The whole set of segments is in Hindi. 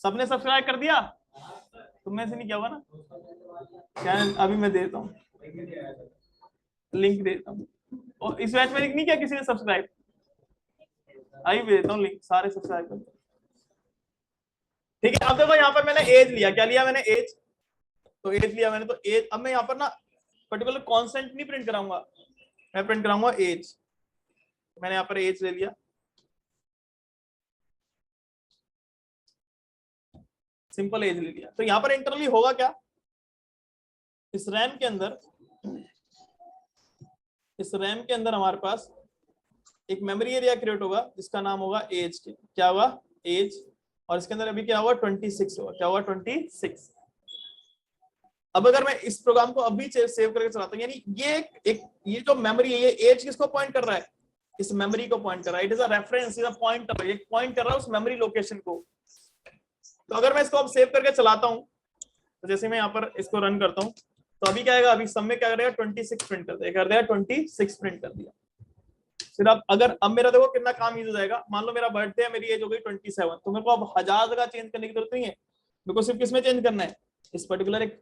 सबने सब्सक्राइब कर दिया? तुम में से नहीं किया हुआ ना? क्या अभी मैं देता हूँ, लिंक देता हूँ। और इस बैच में नहीं किया किसी ने सब्सक्राइब? अभी भी देता हूँ लिंक, सारे सब्सक्राइब कर दो। ठीक है, अब देखो यहाँ पर मैंने एज लिया, क्या लिया मैंने? एज। तो एज लिया मैंने, तो एज, अब मैं यहाँ पर ना पर्टिकुलर कॉन्स्टेंट नहीं प्रिंट कराऊंगा, मैं प्रिंट कराऊंगा एज। मैंने यहाँ पर एज ले लिया, सिंपल एज ले लिया। तो यहाँ पर इंटरनली होगा क्या, इस रैम के अंदर, इस रैम के अंदर हमारे पास एक मेमोरी एरिया क्रिएट होगा जिसका नाम होगा एज के। क्या होगा? एज। और इसके अंदर अभी क्या होगा? 26 होगा। क्या होगा? 26। अब अगर मैं इस प्रोग्राम को अभी सेव करके चलाता हूँ, यानी ये जो मेमोरी है, ये एज किसको पॉइंट कर रहा है? इस मेमोरी को पॉइंट कर रहा है। It is a reference, is a pointer, ये पॉइंट कर रहा है उस मेमोरी लोकेशन को। तो अगर मैं इसको अब सेव करके चलाता हूँ, तो जैसे मैं यहाँ पर इसको रन करता हूँ, तो अभी क्या आएगा? अभी सब में क्या करेगा? 26 प्रिंट कर देगा, 26 प्रिंट कर दिया। फिर अब मेरा देखो कितना काम ईजी हो जाएगा। मान लो मेरा बर्थडे है, मेरी एज हो गई 27, तो मेरे को अब 1000 जगह चेंज करने की जरूरत नहीं है। मेरे को सिर्फ किसमें चेंज करना है? इस पर्टिकुलर एक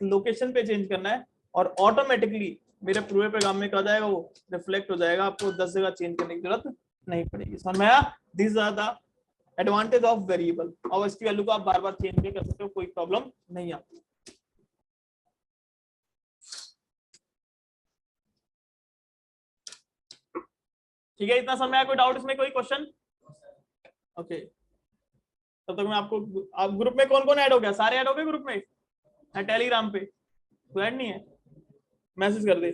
लोकेशन पे चेंज करना है, और ऑटोमेटिकली मेरे पूरे प्रोग्राम में क्या जाएगा? वो रिफ्लेक्ट हो जाएगा। आपको 10 जगह चेंज करने की जरूरत नहीं पड़ेगी। समझ में आया? This are the advantage of variable. और इसकी वैल्यू को आप बार बार चेंज भी कर सकते हो, कोई प्रॉब्लम नहीं आती। ठीक है, इतना समझ में आया? कोई डाउट इसमें, कोई क्वेश्चन? ओके, तब तक मैं आपको, आप ग्रुप में कौन कौन ऐड हो गया? सारे ऐड हो गए ग्रुप में? टेलीग्राम पे कोई ऐड नहीं है? मैसेज कर दे।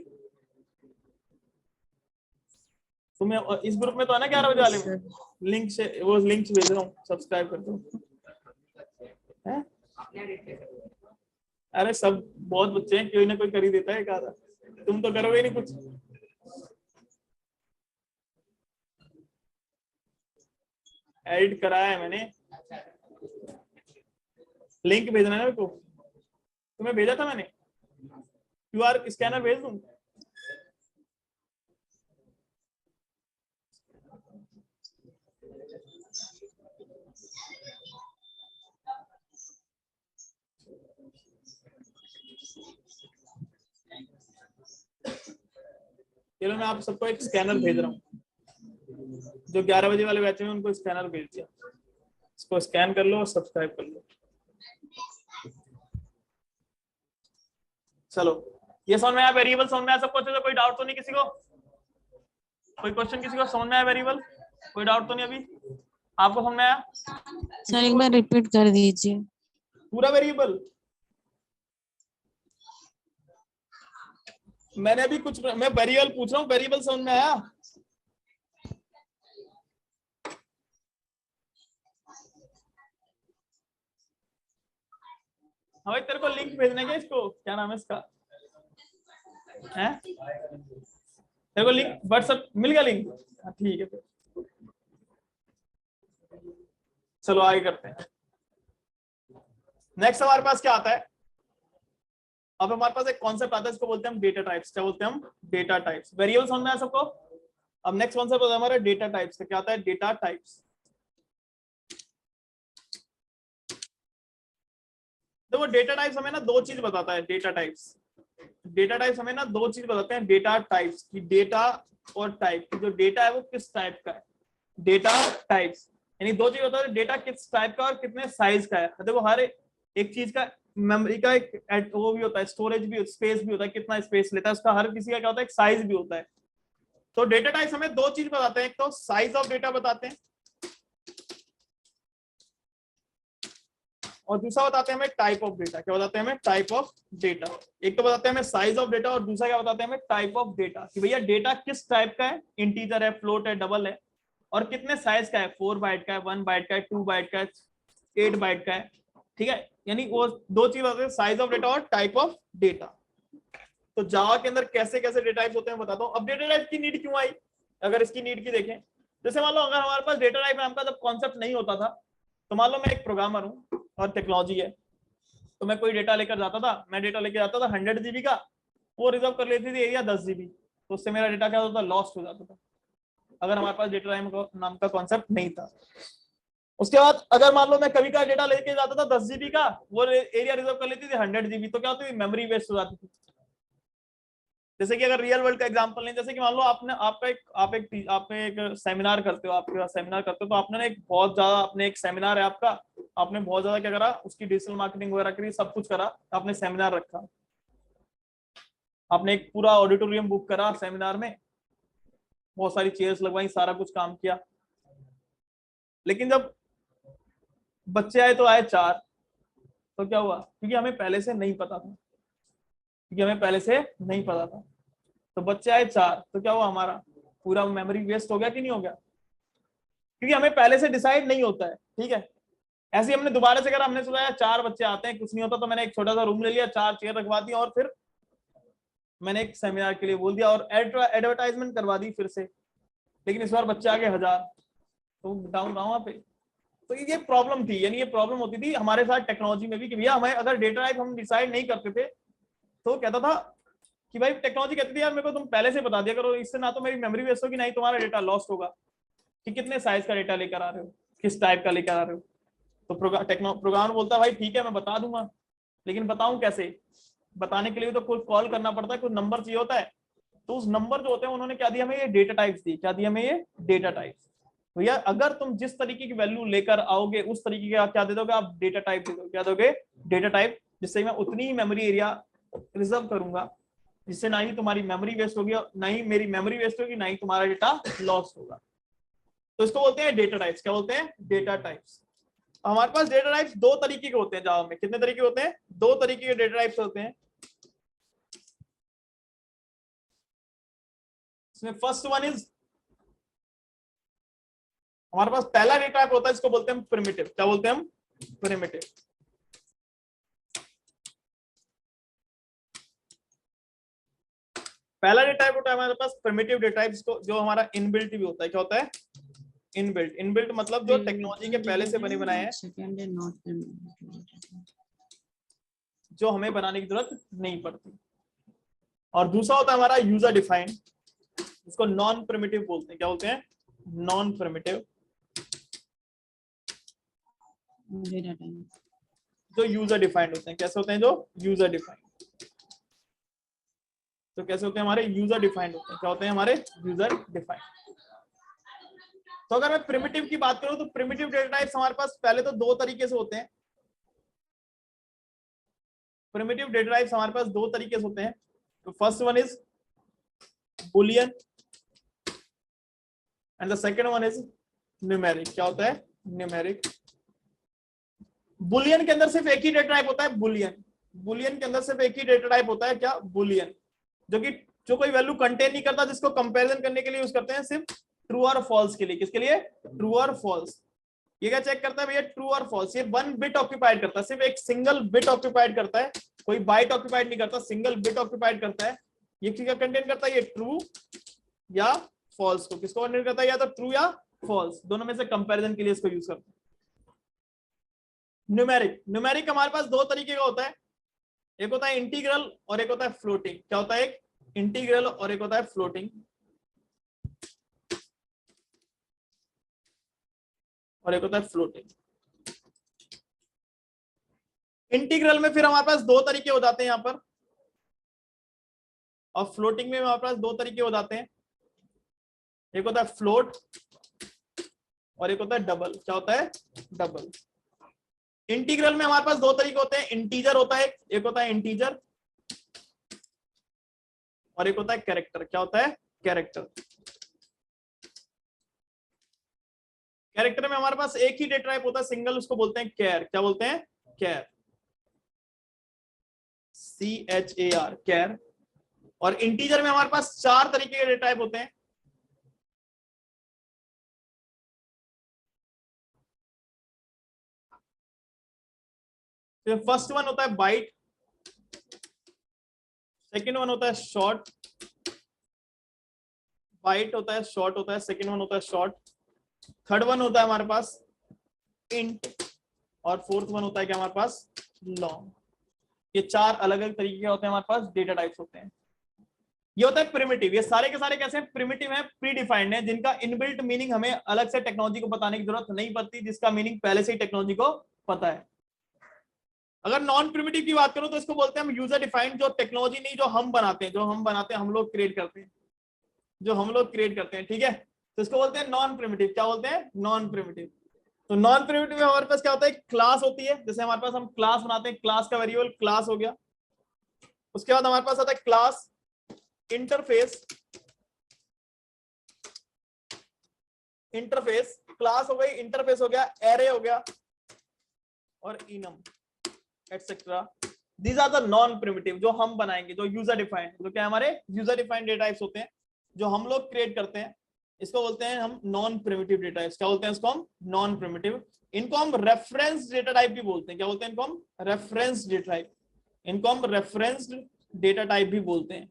तुम्हें इस ग्रुप में तो है ना 11 बजे वाले में? लिंक से, वो लिंक भेज रहा हूँ, सब्सक्राइब कर दो। अरे सब बहुत बच्चे हैं, कोई ना कोई कर ही देता है। कहा तुम तो करोगे नहीं कुछ। एडिट कराया है मैंने, लिंक भेजना है मेरे को। तुम्हें भेजा था मैंने, क्यूआर स्कैनर भेज दूं? चलो मैं आप सबको एक स्कैनर भेज रहा हूँ। जो 11 बजे वाले बैच में उनको स्कैनर भेज दिया, इसको स्कैन कर लो और सब्सक्राइब कर लो। चलो, ये समझ में आया? वेरिएबल समझ में आया सबको? अच्छे से? कोई डाउट तो नहीं किसी को? कोई क्वेश्चन किसी को? समझ में आया वेरिएबल? कोई डाउट तो नहीं अभी? आपको समझ में आया? सर एक बार रिपीट कर दीजिए पूरा वेरिएबल। मैंने अभी कुछ, मैं वेरिएबल पूछ रहा हूँ, वेरिएबल समझ में आया? हाँ भाई, तेरे को लिंक भेजने के, इसको क्या नाम है इसका, है? तेरे को लिंक व्हाट्सएप मिल गया लिंक? हाँ ठीक है फिर, चलो आगे करते हैं। नेक्स्ट हमारे पास क्या आता है? अब हमारे पास एक कॉन्सेप्ट आता है, इसको बोलते हैं हम डेटा टाइप्स। क्या बोलते हैं हम? Data types. वेरिएबल समझ में आया सबको? अब नेक्स्ट कॉन्सेप्ट होता है हमारा डेटा टाइप्स का। क्या आता है? Data types. देखो डेटा टाइप्स हमें ना दो चीज बताता है। डेटा टाइप्स, डेटा टाइप्स हमें ना दो चीज बताते हैं डेटा टाइप्स की। डेटा और टाइप, जो डेटा है वो किस टाइप का है। डेटा टाइप्स यानी दो चीज बताते हैं, डेटा किस टाइप का और कितने साइज का है। देखो हर एक चीज का मेमोरी का एक वो भी होता है, स्टोरेज भी, स्पेस भी होता है, कितना स्पेस लेता है उसका। हर किसी का क्या होता है? एक साइज भी होता है। तो डेटा टाइप्स हमें दो चीज बताते हैं, एक तो साइज ऑफ डेटा बताते हैं, और दूसरा बताते हैं हमें टाइप ऑफ डेटा। क्या बताते हैं हमें? Type of data. एक तो बताते हैं हमें साइज ऑफ डेटा, और दूसरा क्या बताते हैं हमें? टाइप ऑफ डेटा, कि भैया डेटा किस टाइप का है, इंटीजर है, फ्लोट है, डबल है, और कितने साइज का है, 4 बाइट का है, 1 बाइट का है, 2 बाइट का है, 8 बाइट का है। ठीक है, यानी वो दो चीज बताते हैं, साइज ऑफ डेटा और टाइप ऑफ डेटा। तो जावा के अंदर कैसे कैसे डेटा टाइप्स होते हैं बताता हूँ। अब डेटा टाइप की नीड क्यों आई? अगर इसकी नीड की देखें, जैसे मान लो अगर हमारे पास डेटा टाइप नाम का जब कॉन्सेप्ट नहीं होता था, तो मान लो मैं एक प्रोग्रामर हूँ और टेक्नोलॉजी है, तो मैं कोई डेटा लेकर जाता था, मैं डेटा लेकर जाता था 100 GB का, वो रिजर्व कर लेती थी एरिया 10 GB, तो उससे मेरा डेटा क्या होता था? लॉस्ट हो जाता था, अगर हमारे पास डेटा टाइप नाम का कॉन्सेप्ट नहीं था। उसके बाद अगर मान लो मैं कभी का डेटा लेके जाता था 10 GB का, वो एरिया रिजर्व कर लेती थी 100 GB, तो क्या होती थी, मेमोरी वेस्ट हो जाती थी। जैसे कि अगर रियल वर्ल्ड का एग्जांपल लें, जैसे कि मान लो आपने एक सेमिनार करते हो, आपके पास सेमिनार करते हो, तो आपने एक बहुत ज्यादा, आपने एक सेमिनार है आपका, आपने बहुत ज्यादा क्या करा, उसकी डिजिटल मार्केटिंग वगैरह करी, सब कुछ करा, आपने सेमिनार रखा, आपने एक पूरा ऑडिटोरियम बुक करा सेमिनार में, बहुत सारी चेयर्स लगवाई, सारा कुछ काम किया, लेकिन जब बच्चे आए तो आए 4, तो क्या हुआ, क्योंकि हमें पहले से नहीं पता था, तो बच्चे आए 4, तो क्या हुआ, हमारा पूरा मेमोरी वेस्ट हो गया कि नहीं हो गया, क्योंकि हमें पहले से डिसाइड नहीं होता है। ठीक है, ऐसे ही हमने दोबारा से करा, हमने सोचा यार 4 बच्चे आते हैं, कुछ नहीं होता, तो मैंने एक छोटा सा रूम ले लिया, 4 चेयर रखवा दी, और फिर मैंने एक सेमिनार के लिए बोल दिया, और एडवर्टाइजमेंट करवा दी फिर से, लेकिन इस बार बच्चे आ गए 1000, तो डाउन रहा वहां पे। तो ये प्रॉब्लम थी, यानी ये प्रॉब्लम होती थी हमारे साथ टेक्नोलॉजी में भी, कि भैया हमें अगर डेटा टाइप हम डिसाइड नहीं करते थे, तो कहता था कि भाई, टेक्नोलॉजी कहती थी यार मेरे को तुम पहले से बता दिया करो, इससे ना तो मेरी मेमोरी वेस्ट होगी, ना ही तुम्हारा डेटा लॉस्ट होगा, कि कितने साइज का डेटा लेकर आ रहे हो, किस टाइप का लेकर आ रहे हो। तो प्रोग्रामर बोलता है भाई ठीक है मैं बता दूंगा, लेकिन बताऊं कैसे, बताने के लिए तो कोई कॉल करना पड़ता है, कोई नंबर चाहिए होता है, तो उस नंबर जो होते हैं उन्होंने क्या दिया हमें, ये डेटा टाइप्स दी, क्या दिया हमें, ये डेटा टाइप्स। भैया अगर तुम जिस तरीके की वैल्यू लेकर आओगे, उस तरीके के क्या दे दोगे आप, डेटा टाइप दे दोगे, क्या दोगे, डेटा टाइप, जिससे मैं उतनी ही मेमोरी एरिया रिजर्व करूंगा, जिससे ना ही तुम्हारी मेमोरी वेस्ट होगी, ना ही मेरी मेमोरी वेस्ट होगी, ना ही तुम्हारा डेटा लॉस्ट होगा। तो इसको बोलते हैं डेटा टाइप्स। क्या बोलते हैं, डेटा टाइप्स। हमारे पास डेटा टाइप्स 2 तरीके के होते हैं जावा में। कितने तरीके होते हैं, 2 तरीके के डेटा टाइप्स होते हैं। इसमें फर्स्ट वन इज, हमारे पास पहला डेटा टाइप होता है, इसको बोलते हैं प्रिमिटिव। क्या बोलते हैं हम, प्रिमिटिव। पहला डेटा टाइप होता है हमारे पास प्रिमिटिव डेटा टाइप, जो हमारा इनबिल्ट भी होता है। क्या होता है, इनबिल्ट। इनबिल्ट मतलब जो टेक्नोलॉजी के पहले से बने बनाए हैं, जो हमें बनाने की जरूरत नहीं पड़ती। और दूसरा होता है हमारा यूजर डिफाइंड, इसको नॉन प्रिमिटिव बोलते हैं। क्या बोलते हैं, नॉन प्रिमिटिव, जो यूजर डिफाइंड होते हैं। कैसे होते हैं, जो यूजर डिफाइंड, तो कैसे होते हैं हमारे, यूजर डिफाइंड होते हैं। क्या होते हैं हमारे, यूजर डिफाइंड। तो अगर मैं प्रिमिटिव की बात करूं, तो प्रिमिटिव डेटा टाइप्स हमारे पास पहले तो 2 तरीके से होते हैं। प्रिमिटिव डेटा टाइप्स हमारे पास 2 तरीके से होते हैं। तो first one is Boolean and the second one is numeric. क्या होता है, न्यूमेरिक। बुलियन के अंदर सिर्फ एक ही डेटा टाइप होता है, बुलियन। बुलियन के अंदर सिर्फ एक ही डेटा टाइप होता है, क्या, बुलियन, जो कोई वैल्यू कंटेन नहीं करता, जिसको कंपैरिजन करने के लिए यूज करते हैं सिर्फ ट्रू और फॉल्स के लिए। किसके लिए, ट्रू और फॉल्स। ये क्या चेक करता है भैया, ट्रू और फॉल्स। ये 1 बिट ऑक्यूपाइड करता है, सिर्फ एक सिंगल बिट ऑक्यूपाइड करता है, कोई बाइट ऑक्यूपाइड नहीं करता, सिंगल बिट ऑक्यूपाइड करता है। ये किसका कंटेन करता है, ये ट्रू या फॉल्स को। किसको कंटेन करता है, या तो ट्रू या फॉल्स, दोनों में से कंपैरिजन के लिए इसको यूज करते हैं। न्यूमेरिक। न्यूमेरिक हमारे पास 2 तरीके का होता है, एक होता है इंटीग्रल और एक होता है फ्लोटिंग। क्या होता है, एक इंटीग्रल और एक होता है फ्लोटिंग, और एक होता है फ्लोटिंग। इंटीग्रल में फिर हमारे पास 2 तरीके हो जाते हैं यहां पर, और फ्लोटिंग में हमारे पास 2 तरीके हो जाते हैं। एक होता है फ्लोट और एक होता है डबल। क्या होता है, डबल। इंटीग्रल में हमारे पास 2 तरीके होते हैं, इंटीजर होता है, एक होता है इंटीजर और एक होता है कैरेक्टर। क्या होता है, कैरेक्टर। कैरेक्टर में हमारे पास एक ही डेटा टाइप होता है, सिंगल, उसको बोलते हैं कैर। क्या बोलते हैं, कैर, CHAR, कैर। और इंटीजर में हमारे पास 4 तरीके के डेटा टाइप होते हैं। तो फर्स्ट वन होता है बाइट, सेकंड वन होता है शॉर्ट, बाइट होता है, शॉर्ट होता है, सेकंड वन होता है शॉर्ट, थर्ड वन होता है हमारे पास इंट, और फोर्थ वन होता है क्या हमारे पास, लॉन्ग। ये 4 अलग अलग तरीके के होते हैं हमारे पास, डेटा टाइप्स होते हैं। ये होता है प्रिमिटिव। ये सारे के सारे कैसे हैं? प्रिमिटिव हैं, प्री डिफाइंड है, जिनका इनबिल्ट मीनिंग हमें अलग से टेक्नोलॉजी को बताने की जरूरत नहीं पड़ती, जिसका मीनिंग पहले से ही टेक्नोलॉजी को पता है। अगर नॉन प्रिमिटिव की बात करूं तो इसको बोलते हैं हम यूजर डिफाइंड, जो टेक्नोलॉजी नहीं, जो हम बनाते हैं, हम लोग क्रिएट करते हैं, जो हम लोग क्रिएट करते हैं, ठीक है। तो इसको बोलते हैं नॉन प्रिमिटिव। क्या बोलते हैं? Non primitive. तो नॉन प्रिमिटिव में हमारे पास क्या होता है? क्लास होती है, जैसे हमारे पास हम क्लास बनाते हैं, क्लास का वेरिएबल क्लास हो गया। उसके बाद हमारे पास आता है क्लास इंटरफेस, इंटरफेस क्लास हो गई, इंटरफेस हो गया, एरे हो गया और enum etcetera. These are the non primitive, जो हम बनाएंगे, जो यूजर डिफाइंड, जो क्या हमारे यूजर डिफाइंड डेटा टाइप्स होते हैं, जो हम लोग क्रिएट करते हैं। इसको बोलते हैं हम नॉन प्रिमिटिव डेटा टाइप्स। क्या बोलते हैं इसको? हम नॉन प्रिमिटिव। इनको हम रेफरेंस डेटा टाइप भी बोलते हैं। क्या बोलते हैं इनको? हम रेफरेंस डेटा टाइप। इनको हम रेफरेंस्ड डेटा टाइप भी बोलते हैं।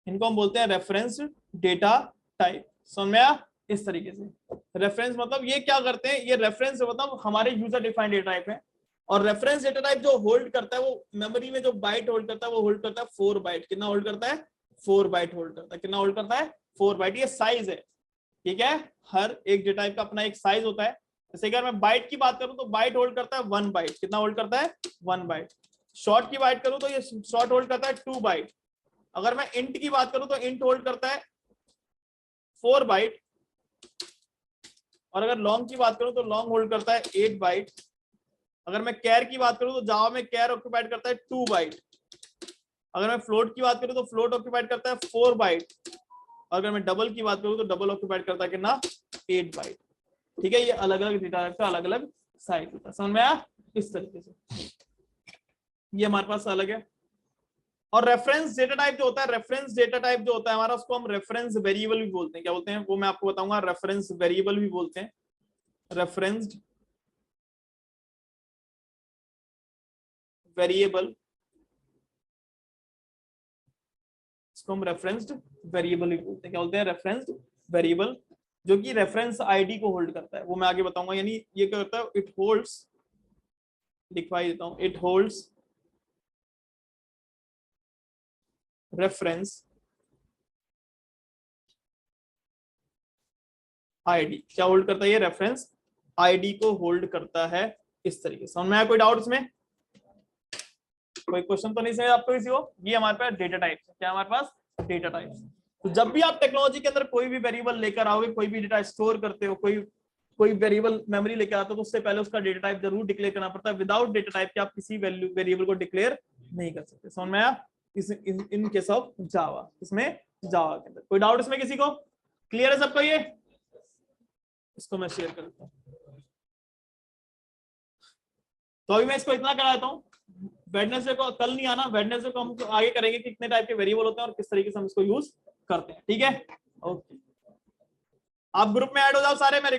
इनको हम बोलते हैं रेफरेंस डेटा टाइप। समझ में आया? इस तरीके से रेफरेंस मतलब ये क्या करते हैं, ये रेफरेंस मतलब हमारे यूजर डिफाइंड डेटा टाइप है। और रेफरेंस डेटा टाइप जो होल्ड करता है, वो मेमोरी में जो बाइट होल्ड करता है, वो होल्ड करता है 4 बाइट। कितना होल्ड करता है? 4 बाइट होल्ड करता है। कितना होल्ड करता है? 4 बाइट। ये साइज है, ठीक है। हर एक डेटा टाइप का अपना एक साइज होता है। जैसे अगर मैं बाइट की बात करूं तो बाइट होल्ड करता है 1 बाइट। कितना होल्ड करता है? 1 बाइट। शॉर्ट की बात करूं तो ये शॉर्ट होल्ड करता है 2 बाइट। अगर मैं इंट की बात करूं तो इंट होल्ड करता है 4 बाइट। और अगर लॉन्ग की बात करूं तो लॉन्ग होल्ड करता है 8 बाइट। अगर मैं कैर की बात करूं तो जावा में कैर ऑक्यूपाइड करता है 2 बाइट। अगर मैं फ्लोट की बात करूं तो फ्लोट ऑक्यूपाइड करता है 4 बाइट। अगर मैं डबल की बात करूं तो डबल ऑक्यूपाइड करता है कितना? 8 बाइट। ठीक है, ये अलग अलग डेटा का अलग अलग साइज होता है। समझ में आया? इस तरीके से ये हमारे पास अलग है। और रेफरेंस डेटा टाइप जो होता है, रेफरेंस डेटा टाइप जो होता है हमारा, उसको हम रेफरेंस वेरिएबल भी बोलते हैं। क्या बोलते हैं? वो मैं आपको बताऊंगा। रेफरेंस वेरिएबल भी बोलते हैं, रेफरेंस्ड वेरिएबल, इसको हम रेफरेंस्ड वेरिएबल भी बोलते हैं। क्या बोलते हैं? रेफरेंस्ड वेरिएबल, जो कि रेफरेंस आईडी को होल्ड करता है, वो मैं आगे बताऊंगा। यानी ये क्या करता है? इट होल्ड्स, लिखवाई देता हूं, इट होल्ड्स रेफरेंस आईडी। क्या होल्ड करता है? ये रेफरेंस आईडी को होल्ड करता है। इस तरीके से समझ में आया? कोई डाउट इसमें? कोई क्वेश्चन तो नहीं समझ आपको किसी को? ये हमारे पास डेटा टाइप्स है। क्या हमारे पास? Data types. तो जब भी आप टेक्नोलॉजी के अंदर कोई भी वेरिएबल लेकर आओगे, कोई भी डेटा स्टोर करते हो, कोई वेरिएबल मेमोरी लेकर आते हो, तो उससे पहले उसका डेटा टाइप जरूर डिक्लेयर करना पड़ता है। विदाउट डेटा टाइप के आप किसी वेरिएबल को डिक्लेयर नहीं कर सकते। समझ में आया? इन केस ऑफ जावा, इसमें जावा के अंदर। कोई डाउट इसमें किसी को? क्लियर है सबको? ये इसको मैं शेयर करता हूँ। तो अभी मैं इसको इतना करा देता हूँ। वेडनेसडे को कल नहीं आना, वेडनेसडे को हम आगे करेंगे कि कितने टाइप के वेरिएबल होते हैं और किस तरीके से हम इसको यूज करते हैं। ठीक है, ओके। आप ग्रुप में ऐड हो जाओ सारे, मैं